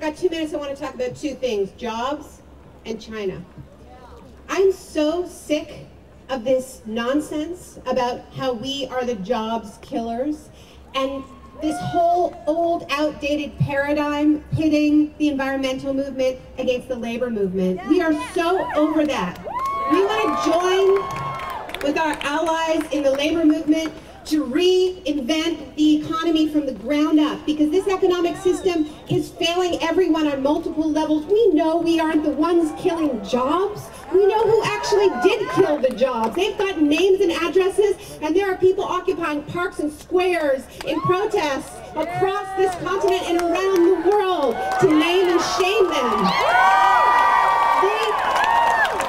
I've got 2 minutes. I want to talk about two things: jobs and China. I'm so sick of this nonsense about how we are the jobs killers and this whole old, outdated paradigm pitting the environmental movement against the labor movement. We are so over that. We want to join with our allies in the labor movement to reinvent the economy from the ground up, because this economic system is failing everyone on multiple levels. We know we aren't the ones killing jobs. We know who actually did kill the jobs. They've got names and addresses, and there are people occupying parks and squares in protests across this continent and around the world to name and shame them.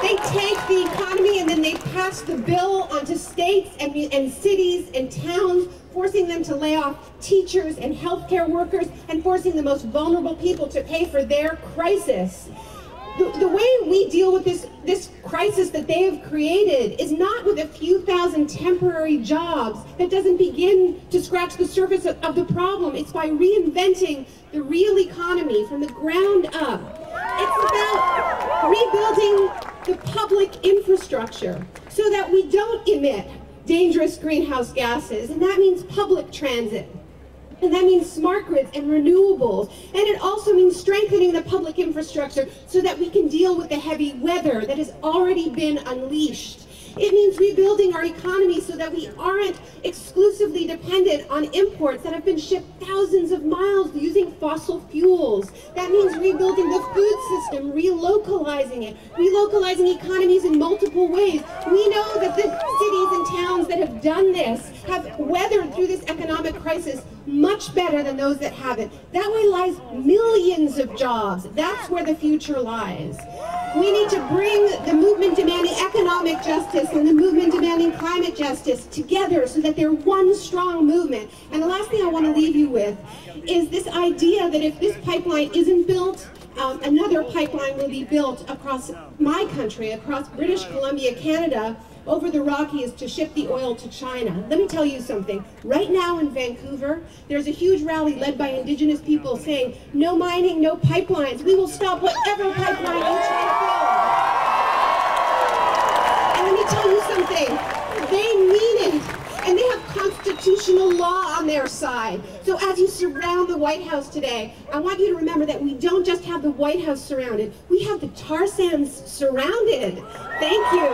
They tank the economy and then they pass the bill onto states and cities and towns, forcing them to lay off teachers and healthcare workers and forcing the most vulnerable people to pay for their crisis. The way we deal with this crisis that they have created is not with a few thousand temporary jobs that doesn't begin to scratch the surface of the problem. It's by reinventing the real economy from the ground up. It's about rebuilding the public infrastructure so that we don't emit dangerous greenhouse gases, and that means public transit. And that means smart grids and renewables. And it also means strengthening the public infrastructure so that we can deal with the heavy weather that has already been unleashed. It means rebuilding our economy so that we aren't exclusively dependent on imports that have been shipped thousands of miles using fossil fuels. That means rebuilding the food system, relocalizing it, relocalizing economies in multiple ways. We know that the cities and towns that have done this have weathered through this economic crisis much better than those that haven't. That way lies millions of jobs. That's where the future lies. We need to bring the movement demanding economic justice and the movement demanding climate justice together so that they're one strong movement. And the last thing I want to leave you with is this idea that if this pipeline isn't built, another pipeline will be built across my country, across British Columbia, Canada, over the Rockies to ship the oil to China. Let me tell you something. Right now in Vancouver, there's a huge rally led by Indigenous people saying, no mining, no pipelines. We will stop whatever pipeline you try to build. And let me tell you something. They mean it. And they have constitutional law on their side. So as you surround the White House today, I want you to remember that we don't just have the White House surrounded, we have the tar sands surrounded. Thank you.